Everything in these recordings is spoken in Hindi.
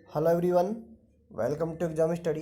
Hello everyone, welcome to exam study.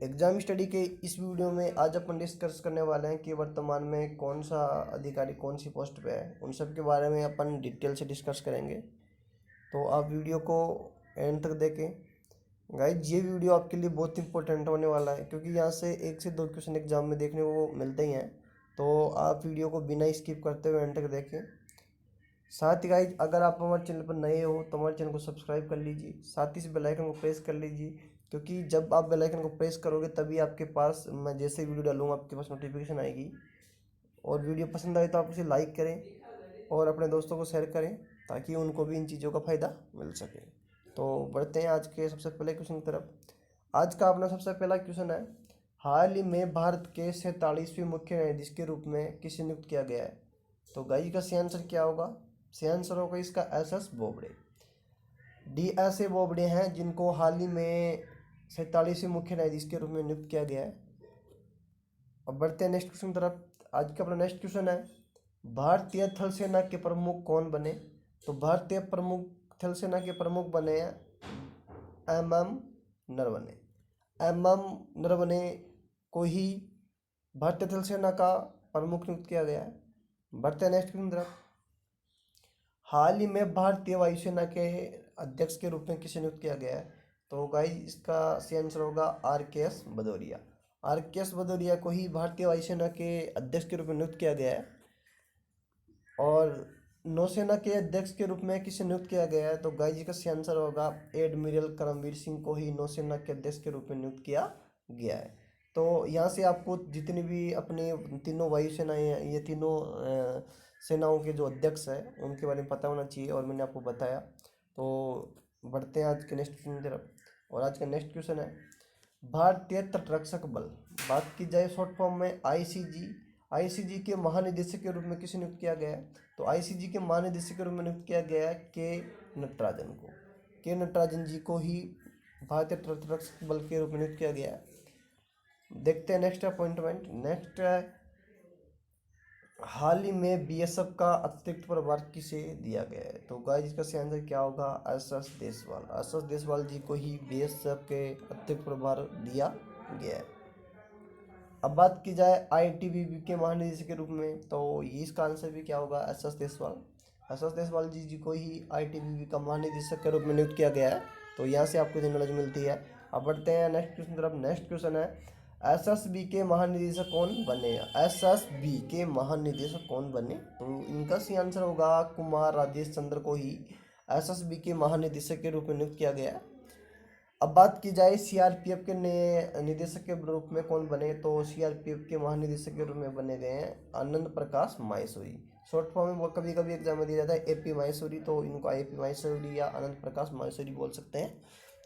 Exam study के इस वीडियो में आज अपन डिस्कस करने वाले हैं कि वर्तमान में कौन सा अधिकारी कौन सी पोस्ट पे है। उन सब के बारे में अपन डिटेल से डिस्कस करेंगे, तो आप वीडियो को एंड तक देखें। गाइज, ये वीडियो आपके लिए बहुत इंपॉर्टेंट होने वाला है क्योंकि यहाँ से 1 से 2 क्वेश्चन एग्जाम में देखने को मिलते ही हैं। तो आप वीडियो को बिना स्किप करते हुए एंड तक देखें। साथ ही गाइज, अगर आप हमारे चैनल पर नए हो तो हमारे चैनल को सब्सक्राइब कर लीजिए, साथ ही इस बेल आइकन को प्रेस कर लीजिए क्योंकि जब आप बेल आइकन को प्रेस करोगे तभी आपके पास मैं जैसे वीडियो डालूंगा आपके पास नोटिफिकेशन आएगी। और वीडियो पसंद आए तो आप उसे लाइक करें और अपने दोस्तों को शेयर करें ताकि उनको भी इन चीज़ों का फ़ायदा मिल सके। तो बढ़ते हैं आज के सबसे पहले क्वेश्चन की तरफ। आज का अपना सबसे पहला क्वेश्चन है, हाल ही में भारत के 47वें मुख्य न्यायाधीश के रूप में किसे नियुक्त किया गया है। तो गाइज का सही आंसर क्या होगा? सही आंसर होगा इसका S Bobde. D S A Bobde हैं जिनको हाल ही में 47वें मुख्य न्यायाधीश के रूप में नियुक्त किया गया है। अब बढ़ते हैं नेक्स्ट क्वेश्चन तरफ। आज का अपना नेक्स्ट क्वेश्चन है, भारतीय थल सेना के प्रमुख कौन बने। तो भारतीय प्रमुख थल सेना के प्रमुख बने हैं नरवणे। नरवणे को ही भारतीय थल सेना का प्रमुख नियुक्त किया गया है। बढ़ते हैं नेक्स्ट क्वेश्चन तरफ। हाल ही में भारतीय वायुसेना के अध्यक्ष के रूप में किसे नियुक्त किया गया है। तो गाइस इसका सही आंसर होगा RKS भदौरिया। RKS भदौरिया को ही भारतीय वायुसेना के अध्यक्ष के रूप में नियुक्त किया गया है। और नौसेना के अध्यक्ष के रूप में किसे नियुक्त किया गया है। तो गाइस इसका सही आंसर होगा एडमिरल करमवीर सिंह को ही नौसेना के अध्यक्ष के रूप में नियुक्त किया गया है। तो यहाँ से आपको जितनी भी अपनी तीनों वायुसेनाएं हैं, ये तीनों सेनाओं के जो अध्यक्ष हैं उनके बारे में पता होना चाहिए और मैंने आपको बताया। तो बढ़ते हैं आज के नेक्स्ट क्वेश्चन की तरफ। और आज का नेक्स्ट क्वेश्चन है, भारतीय तटरक्षक बल, बात की जाए शॉर्ट फॉर्म में आईसीजी के महानिदेशक के रूप में किसे नियुक्त किया गया है। तो आईसीजी के महानिदेशक के रूप में नियुक्त किया गया है के नटराजन जी को ही भारतीय तटरक्षक बल के रूप में नियुक्त किया गया है। देखते हैं नेक्स्ट अपॉइंटमेंट। नेक्स्ट है, हाल ही में बीएसएफ का अतिरिक्त प्रभार किसे दिया गया है। तो गाइस इसका सही आंसर क्या होगा? एस एस देसवाल जी को ही बीएसएफ के अतिरिक्त प्रभार दिया गया है। अब बात की जाए आईटीबीपी के महानिदेशक के रूप में, तो इसका आंसर भी क्या होगा? एस एस देसवाल जी को ही आईटीबीपी का महानिदेशक के रूप में नियुक्त किया गया है। तो यहाँ से आपको नॉलेज मिलती है। अब बढ़ते हैं नेक्स्ट क्वेश्चन तरफ। नेक्स्ट क्वेश्चन है, एसएसबी के महानिदेशक कौन बने? एसएसबी के महानिदेशक कौन बने? तो इनका सही आंसर होगा कुमार राजेश चंद्र को ही एसएसबी के महानिदेशक के रूप में नियुक्त किया गया। अब बात की जाए सीआरपीएफ के नए निदेशक के रूप में कौन बने। तो सीआरपीएफ के महानिदेशक के रूप में बने गए हैं आनंद प्रकाश माहेश्वरी। शॉर्ट फॉर्म में वो कभी कभी एग्जाम में दिया जाता है एपी माहेश्वरी, तो इनको आईपी माहेश्वरी या आनंद प्रकाश माहेश्वरी बोल सकते हैं।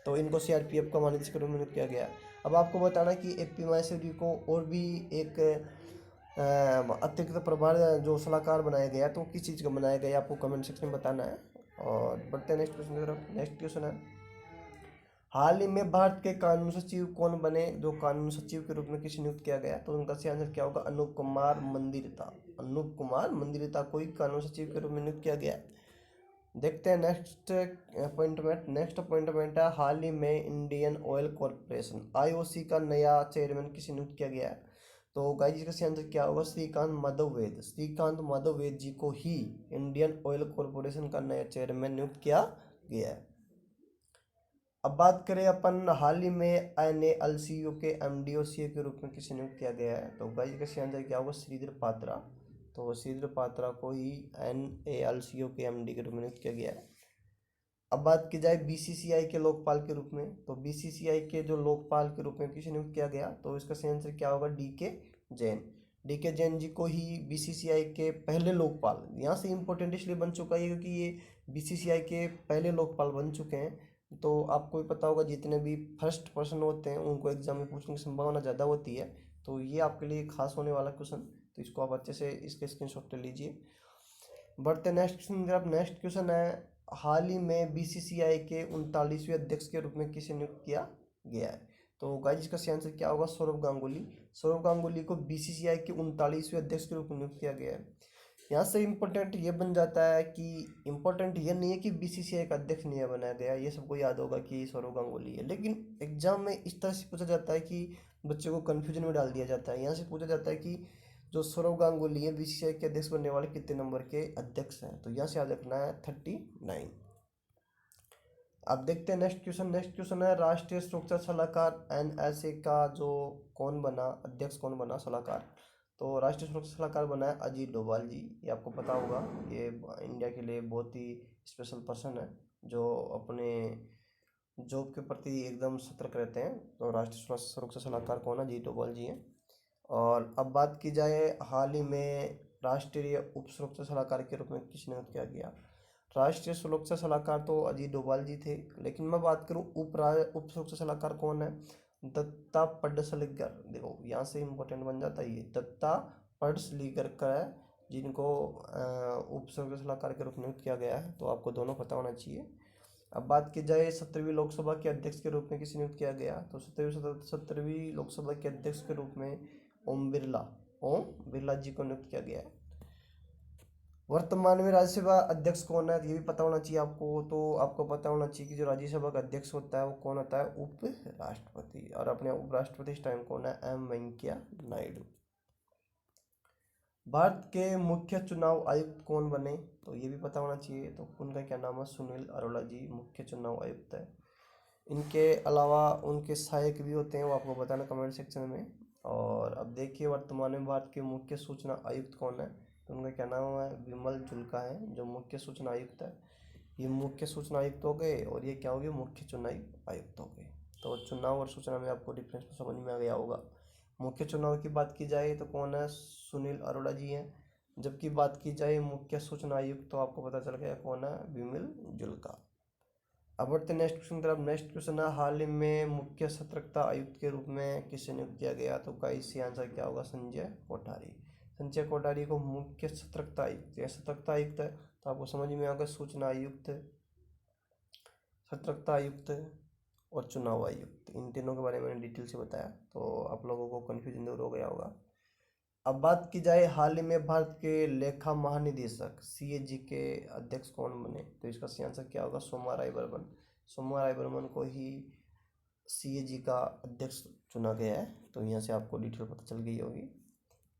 तो इनको सीआरपीएफ का महानिदेशक के रूप में नियुक्त किया गया। अब आपको बताना कि एपी माहेश्वरी को और भी एक अतिरिक्त प्रभार जो सलाहकार बनाया गया, तो किस चीज़ का बनाया गया आपको कमेंट सेक्शन में बताना है। और बढ़ते हैं नेक्स्ट क्वेश्चन की तरफ। नेक्स्ट क्वेश्चन है, हाल ही में भारत के कानून सचिव कौन बने? जो कानून सचिव के रूप में किसे नियुक्त किया गया, तो उनका सही आंसर क्या होगा? अनूप कुमार मंदिरता को ही कानून सचिव के रूप में नियुक्त किया गया। देखते हैं नेक्स्ट अपॉइंटमेंट। नेक्स्ट अपॉइंटमेंट है, हाल ही में इंडियन ऑयल कॉरपोरेशन आईओसी का नया चेयरमैन किसे नियुक्त किया गया है। तो गाइस इसका सही आंसर क्या होगा? श्रीकांत माधव वेद जी को ही इंडियन ऑयल कॉरपोरेशन का नया चेयरमैन नियुक्त किया गया है। अब बात करें अपन, हाल ही में NALCO के MD और CA के रूप में किसे नियुक्त किया गया है। तो गाइस इसका सही आंसर क्या होगा? श्रीधर पात्रा। तो श्रीधर पात्रा को ही NALCO के MD के रूप में नियुक्त किया गया है। अब बात की जाए BCCI के लोकपाल के रूप में, तो BCCI के जो लोकपाल के रूप में किसे नियुक्त किया गया, तो इसका सही आंसर क्या होगा? डी के जैन जी को ही BCCI के पहले लोकपाल, यहाँ से इम्पोर्टेंट इसलिए बन चुका है क्योंकि ये BCCI के पहले लोकपाल बन चुके हैं। तो आपको भी पता होगा जितने भी फर्स्ट पर्सन होते हैं उनको एग्जाम में पूछने की संभावना ज़्यादा होती है। तो ये आपके लिए खास होने वाला क्वेश्चन, तो इसको आप अच्छे से इसके स्क्रीनशॉट ले लीजिए। बढ़ते नेक्स्ट क्वेश्चन की तरफ। नेक्स्ट क्वेश्चन है, हाल ही में BCCI के 39वें अध्यक्ष के रूप में किसे नियुक्त किया गया है। तो गाइस इसका सही आंसर क्या होगा? सौरभ गांगुली को BCCI के 39वें अध्यक्ष के रूप में नियुक्त किया गया है। यहाँ से इम्पोर्टेंट ये बन जाता है कि इम्पोर्टेंट ये नहीं है कि बीसीसीआई का अध्यक्ष नहीं बनाया गया, ये सबको याद होगा कि सौरव गांगुली है, लेकिन एग्जाम में इस तरह से पूछा जाता है कि बच्चे को कन्फ्यूजन में डाल दिया जाता है। यहाँ से पूछा जाता है कि जो सौरव गांगुली है बीसीसीआई के अध्यक्ष बनने वाले कितने नंबर के अध्यक्ष हैं, तो यहाँ से याद रखना है 39। अब देखते हैं नेक्स्ट क्वेश्चन। नेक्स्ट क्वेश्चन है राष्ट्रीय सुरक्षा सलाहकार एनएसए का जो कौन बना अध्यक्ष, कौन बना सलाहकार, तो राष्ट्रीय सुरक्षा सलाहकार बना है अजीत डोभाल जी। ये आपको पता होगा, ये इंडिया के लिए बहुत ही स्पेशल पर्सन है जो अपने जॉब के प्रति एकदम सतर्क रहते हैं। तो राष्ट्रीय सुरक्षा सलाहकार कौन है, अजीत डोभाल जी हैं। और अब बात की जाए हाल ही में राष्ट्रीय उप सुरक्षा सलाहकार के रूप में किसने नियुक्त किया गया। राष्ट्रीय सुरक्षा सलाहकार तो अजीत डोभाल जी थे, लेकिन मैं बात करूं उप सुरक्षा सलाहकार कौन है, दत्ता पड्डसलगर। देखो यहाँ से इम्पोर्टेंट बन जाता है, ये दत्ता पड्डसलगर का है जिनको उप सुरक्षा सलाहकार के रूप में नियुक्त किया गया है, तो आपको दोनों पता होना चाहिए। अब बात की जाए 17वीं लोकसभा के अध्यक्ष के रूप में किसे नियुक्त किया गया, तो 17वीं लोकसभा के अध्यक्ष के रूप में ओम बिरला जी को नियुक्त किया गया है। वर्तमान में राज्यसभा अध्यक्ष कौन है, ये भी पता होना चाहिए आपको। तो आपको पता होना चाहिए कि जो राज्यसभा का अध्यक्ष होता है वो कौन होता है, उप राष्ट्रपति। और अपने उपराष्ट्रपति इस टाइम कौन है, एम वेंकैया नायडू। भारत के मुख्य चुनाव आयुक्त कौन बने, तो ये भी पता होना चाहिए। तो उनका क्या नाम है, सुनील अरोड़ा जी मुख्य चुनाव आयुक्त है। इनके अलावा उनके सहायक भी होते हैं, वो आपको बताना कमेंट सेक्शन में। और अब देखिए वर्तमान में भारत के मुख्य सूचना आयुक्त कौन है, तो उनका क्या नाम है, विमल जुल्का है जो मुख्य सूचना आयुक्त है। ये मुख्य सूचना आयुक्त हो गए और ये क्या हो गए, मुख्य चुनाव आयुक्त हो गए। तो चुनाव और सूचना में आपको डिफरेंस तो समझ में आ गया होगा। मुख्य चुनाव की बात की जाए तो कौन है, सुनील अरोड़ा जी हैं। जबकि बात की जाए मुख्य सूचना आयुक्त तो आपको पता चल गया कौन है, विमल जुल्का। अब बढ़ते नेक्स्ट क्वेश्चन तरफ। नेक्स्ट क्वेश्चन है हाल ही में मुख्य सतर्कता आयुक्त के रूप में किसे नियुक्त किया गया, तो गाइस इसका आंसर क्या होगा, संजय कोठारी। संजय कोठारी को मुख्य सतर्कता आयुक्त या सतर्कता आयुक्त है, तो आपको समझ में आएगा सूचना आयुक्त, सतर्कता आयुक्त और चुनाव आयुक्त, इन तीनों के बारे में मैंने डिटेल से बताया, तो आप लोगों को कन्फ्यूजन दूर हो गया होगा। अब बात की जाए हाल ही में भारत के लेखा महानिदेशक सीएजी के अध्यक्ष कौन बने, तो इसका सही आंसर क्या होगा, सोमा रायबर्मन। सोमा रायबर्मन को ही सीएजी का अध्यक्ष चुना गया है, तो यहाँ से आपको डिटेल पता चल गई होगी।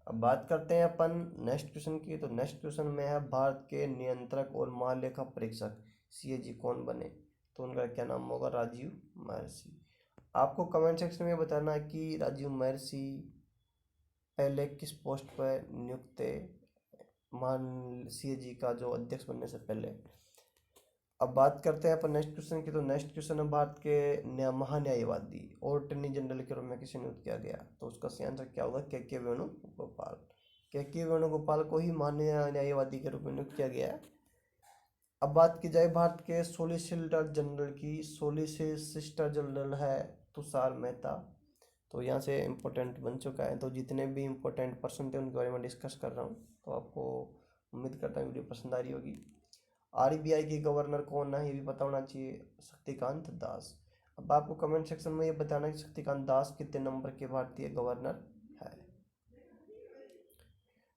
अब बात करते हैं अपन नेक्स्ट क्वेश्चन की। तो नेक्स्ट क्वेश्चन में है भारत के नियंत्रक और महालेखा परीक्षक सीएजी कौन बने, तो उनका क्या नाम होगा, राजीव महर्षि। आपको कमेंट सेक्शन में बताना है कि राजीव महर्षि पहले किस पोस्ट पर नियुक्त थे, मान सीएजी का जो अध्यक्ष बनने से पहले। अब बात करते हैं अपन नेक्स्ट क्वेश्चन की। तो नेक्स्ट क्वेश्चन है भारत के महान्यायवादी और अटॉर्नी जनरल के रूप में किसे नियुक्त किया गया, तो उसका सही आंसर क्या होगा, के वेणुगोपाल। के वेणुगोपाल को ही महान्यायवादी के रूप में नियुक्त किया गया है। अब बात की जाए भारत के सोलिसिटर जनरल की, सोलिसिटर जनरल है तुषार मेहता। तो यहाँ से इम्पोर्टेंट बन चुका है, तो जितने भी इम्पोर्टेंट पर्सन थे उनके बारे में डिस्कस कर रहा हूँ, तो आपको उम्मीद करता हूँ वीडियो पसंद आ रही होगी। आरबीआई के गवर्नर कौन है, ये भी पता होना चाहिए, शक्तिकांत दास। अब आपको कमेंट सेक्शन में ये बताना कि शक्तिकांत दास कितने नंबर के भारतीय गवर्नर है।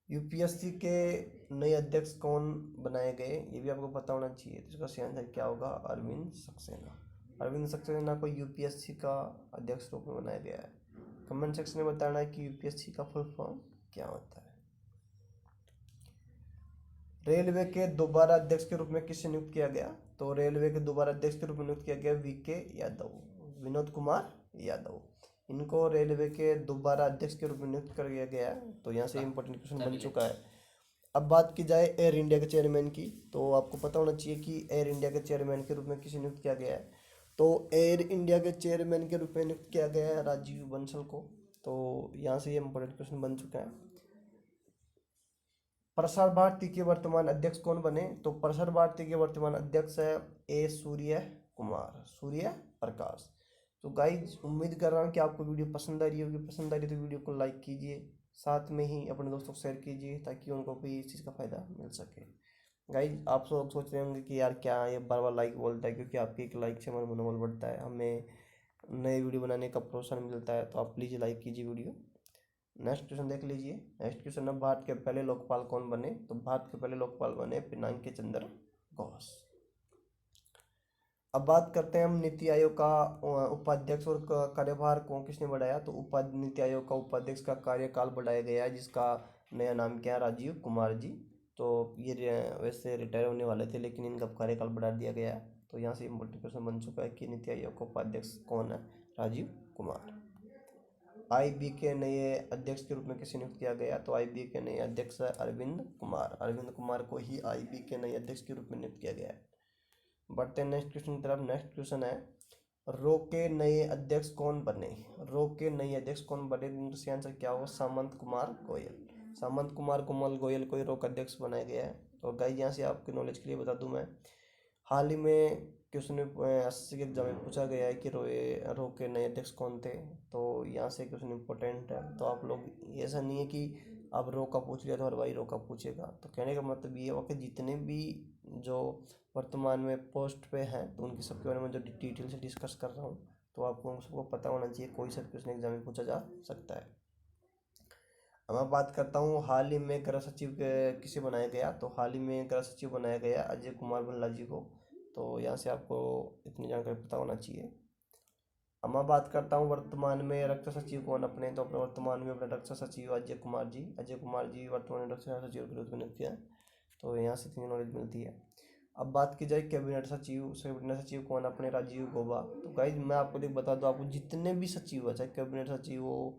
यूपीएससी के नए अध्यक्ष कौन बनाए गए, ये भी आपको पता होना चाहिए, तो इसका सही आंसर क्या होगा, अरविंद सक्सेना। अरविंद सक्सेना को यूपीएससी का अध्यक्ष रूप में बनाया गया है। कमेंट सेक्शन में बताना है कि यूपीएससी का फुल फॉर्म क्या होता है। रेलवे के दोबारा अध्यक्ष के रूप में किसे नियुक्त किया गया, तो रेलवे के दोबारा अध्यक्ष के रूप में नियुक्त किया गया वीके यादव, विनोद कुमार यादव। इनको रेलवे के दोबारा अध्यक्ष के रूप में नियुक्त कर दिया गया है, तो यहाँ से इम्पोर्टेंट क्वेश्चन बन चुका है। अब बात की जाए एयर इंडिया के चेयरमैन की, तो आपको पता होना चाहिए कि एयर इंडिया के चेयरमैन के रूप में किसे नियुक्त किया गया है, तो एयर इंडिया के चेयरमैन के रूप में नियुक्त किया गया है राजीव बंसल को। तो यहाँ से ये इम्पोर्टेंट क्वेश्चन बन चुका है। प्रसार भारती के वर्तमान अध्यक्ष कौन बने, तो प्रसार भारती के वर्तमान अध्यक्ष है सूर्य प्रकाश। तो गाइज उम्मीद कर रहा हूँ कि आपको वीडियो पसंद आ रही होगी। पसंद आ रही है तो वीडियो को लाइक कीजिए, साथ में ही अपने दोस्तों को शेयर कीजिए ताकि उनको भी इस चीज़ का फ़ायदा मिल सके। गाइज आप लोग सोच रहे होंगे कि यार क्या ये बार बार लाइक बोलता है, क्योंकि आपकी एक लाइक से हमारा मनोबल बढ़ता है, हमें नए वीडियो बनाने का प्रोत्साहन मिलता है। तो आप प्लीज़ लाइक कीजिए वीडियो। नेक्स्ट क्वेश्चन देख लीजिए। नेक्स्ट क्वेश्चन है, भारत के पहले लोकपाल कौन बने? तो भारत के पहले लोकपाल बने पिनाकी चंद्र घोष। अब बात करते हैं हम नीति आयोग का उपाध्यक्ष और कार्यभार को किसने बढ़ाया? तो नीति आयोग का उपाध्यक्ष का कार्यकाल बढ़ाया गया है, जिसका नया नाम क्या है? राजीव कुमार जी। तो ये वैसे रिटायर होने वाले थे, लेकिन इनका कार्यकाल बढ़ा दिया गया है। तो यहाँ से इम्पोर्टेंट क्वेश्चन बन चुका है कि नीति आयोग का उपाध्यक्ष कौन है? राजीव कुमार। आईबी के नए अध्यक्ष के रूप में किसे नियुक्त किया गया? तो आईबी के नए अध्यक्ष है अरविंद कुमार। अरविंद कुमार को ही आईबी के नए अध्यक्ष के रूप में नियुक्त किया गया है। बढ़ते हैं नेक्स्ट क्वेश्चन की तरफ। नेक्स्ट क्वेश्चन है, रो के नए अध्यक्ष कौन बने? रो के नए अध्यक्ष कौन बने? तो आंसर क्या होगा? सामंत कुमार गोयल। सामंत कुमार कोमल गोयल को रो का अध्यक्ष बनाया गया है। और गाइस यहाँ से आपके नॉलेज के लिए बता दूं, मैं हाल ही में क्वेश्चन एसएससी के एग्जाम में पूछा गया है कि रो के नए अध्यक्ष कौन थे। तो यहाँ से क्वेश्चन इंपॉर्टेंट है। तो आप लोग, ऐसा नहीं है कि आप रो का पूछ लिया तो हर बार रो का पूछेगा। तो कहने का मतलब ये हुआ कि जितने भी जो वर्तमान में पोस्ट पे हैं, तो उनकी सबके बारे में जो डिटेल से डिस्कस कर रहा हूँ, तो आपको सबको पता होना चाहिए। कोई सा क्वेश्चन एग्जाम में पूछा जा सकता है। अब मैं बात करता हूँ हाल ही में गृह सचिव किसे बनाया गया? तो हाल ही में गृह सचिव बनाया गया अजय कुमार भल्ला जी को। तो यहाँ से आपको इतनी जानकारी पता होना चाहिए। अब मैं बात करता हूँ वर्तमान में रक्षा सचिव कौन अपने? तो अपने वर्तमान में अपने रक्षा सचिव अजय कुमार जी। अजय कुमार जी वर्तमान में रक्षा सचिव के रूप में नियुक्त किया है। तो यहाँ से इतनी नॉलेज मिलती है। अब बात की जाए कैबिनेट सचिव, कैबिनेट सचिव कौन अपने? राजीव गौबा। तो गाइज मैं आपको देख बता दूँ, आपको जितने भी सचिव है, चाहे कैबिनेट सचिव हो,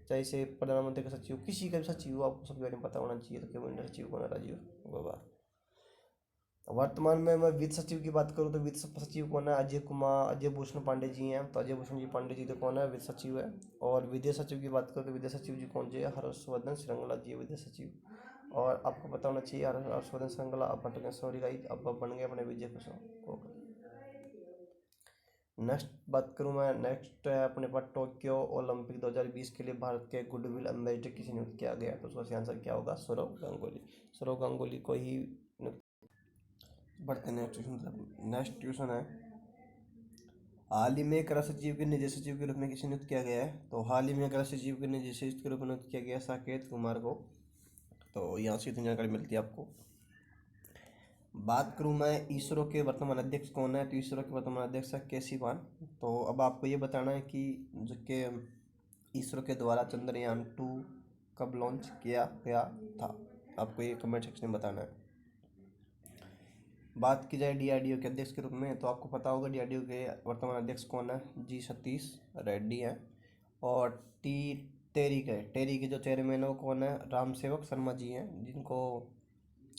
चाहे से प्रधानमंत्री का सचिव, किसी का भी सचिव हो, आपको सबके बारे में पता होना चाहिए। तो कैबिनेट सचिव कौन है? राजीव गौबा। वर्तमान में मैं वित्त सचिव की बात करूँ तो वित्त सचिव कौन है? अजय भूषण पांडे जी हैं। तो अजय भूषण जी पांडे जी तो कौन है? वित्त सचिव है। और विदेश सचिव की बात करूँ तो विदेश सचिव जी कौन जी है? हर्षवर्धन श्रृंगला जी विदेश सचिव। और आपको पता होना चाहिए हर्षवर्धन श्रृंगला अब हट गए, सॉरी गाइस, अब बन गए अपने विजय कुसुम। नेक्स्ट बात करूँ मैं, नेक्स्ट है अपने पास टोक्यो ओलंपिक 2020 के लिए भारत के गुडविल एम्बेसडर किसे नियुक्त किया गया? तो उसका आंसर क्या होगा? सौरव गांगुली। सौरव गांगुली को ही। बढ़ते नेक्स्ट क्वेश्चन। नेक्स्ट क्वेश्चन है, हाल ही में गृह सचिव के निजी सचिव के रूप में किसे नियुक्त किया गया है? तो हाल ही में गृह सचिव के निजी सचिव के रूप में नियुक्त किया गया साकेत कुमार को। तो यहाँ से इतनी जानकारी मिलती है आपको। बात करूँ मैं इसरो के वर्तमान अध्यक्ष कौन है? तो इसरो के वर्तमान अध्यक्ष है के सिवान। तो अब आपको ये बताना है कि जो के इसरो के द्वारा चंद्रयान 2 कब लॉन्च किया गया था? आपको ये कमेंट सेक्शन में बताना है। बात की जाए डीआरडीओ के अध्यक्ष के रूप में, तो आपको पता होगा डीआरडीओ के वर्तमान अध्यक्ष कौन है? जी सतीश रेड्डी हैं। और टेरी के जो चेयरमैन है वो कौन है? राम सेवक शर्मा जी हैं, जिनको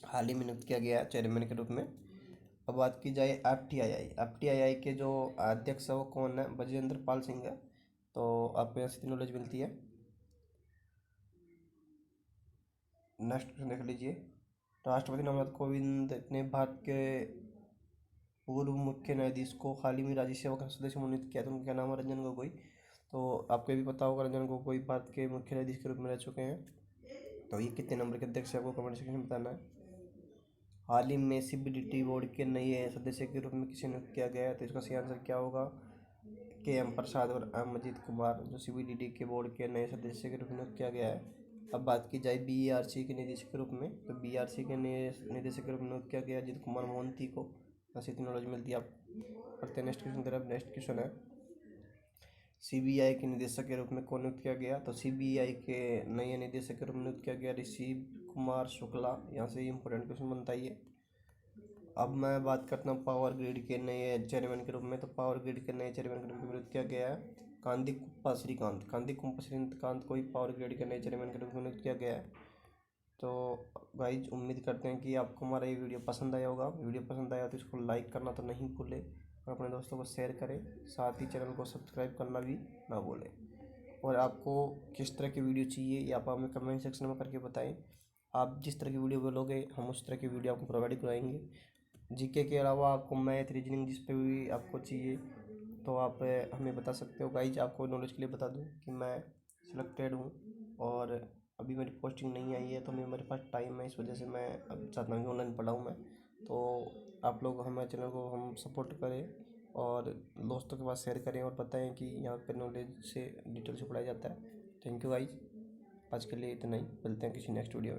हाल ही में नियुक्त किया गया है चेयरमैन के रूप में। अब बात की जाए एफटीआईआई के जो अध्यक्ष है वो कौन है? बजेंद्र पाल सिंह है। तो आपको यहाँ से नॉलेज मिलती है। नेक्स्ट क्वेश्चन देख लीजिए। राष्ट्रपति रामनाथ कोविंद ने भारत के पूर्व मुख्य न्यायाधीश को हाल ही में राज्यसभा का सदस्य मनोनीत किया था। उनका नाम है रंजन गोगोई। तो आपको ये भी पता होगा रंजन गोगोई भारत के मुख्य न्यायाधीश के रूप में रह चुके हैं। तो ये कितने नंबर के अध्यक्ष है आपको कमेंट सेक्शन में बताना है। हाल ही में सीबीडीटी बोर्ड के नए सदस्य के रूप में किसे नियुक्त किया गया है? तो इसका सही आंसर क्या होगा? के प्रसाद और अमरजीत कुमार, जो सीबीडीटी के बोर्ड के नए सदस्य के रूप में नियुक्त किया गया है। अब बात की जाए बीईआरसी के निदेशक के रूप में, तो बीईआरसी के नए निदेशक के रूप में नियुक्त किया गया अजित कुमार मोहंती को। ऐसी इतनी नॉलेज मिलती है आपको। पढ़ते नेक्स्ट क्वेश्चन तरफ। नेक्स्ट क्वेश्चन है, सीबीआई के निदेशक के रूप में कौन नियुक्त किया गया? तो सीबीआई के नए निदेशक के रूप में नियुक्त किया गया ऋषि कुमार शुक्ला। यहाँ से इंपॉर्टेंट क्वेश्चन बनता है ये। अब मैं बात करता हूँ पावर ग्रिड के नए चेयरमैन के रूप में। तो पावर ग्रिड के नए चेयरमैन के रूप में नियुक्त किया गया है कांदी कुप्पा श्रीकांत को ही पावर ग्रिड के नए चेयरमैन के रूप में नियुक्त किया गया है। तो गाइज उम्मीद करते हैं कि आपको हमारा ये वीडियो पसंद आया होगा। वीडियो पसंद आया तो इसको लाइक करना तो नहीं भूलें, और अपने दोस्तों को शेयर करें। साथ ही चैनल को सब्सक्राइब करना भी ना भूलें। और आपको किस तरह की वीडियो चाहिए ये आप हमें कमेंट सेक्शन में करके बताएं। आप जिस तरह की वीडियो बोलोगे हम उस तरह की वीडियो आपको प्रोवाइड कराएंगे। जीके के अलावा आपको मैथ रीजनिंग जिस पे भी आपको चाहिए तो आप हमें बता सकते हो। गाइज आपको नॉलेज के लिए बता दूं कि मैं सिलेक्टेड हूँ, और अभी मेरी पोस्टिंग नहीं आई है, तो मेरे पास टाइम है, इस वजह से मैं अब चाहता हूँ कि ऑनलाइन पढ़ाऊँ मैं। तो आप लोग हमारे चैनल को हम सपोर्ट करें और दोस्तों के पास शेयर करें, और बताएं कि यहाँ पे नॉलेज से डिटेल से पढ़ाया जाता है। Thank you guys. आज के लिए इतना ही, मिलते हैं किसी नेक्स्ट वीडियो में।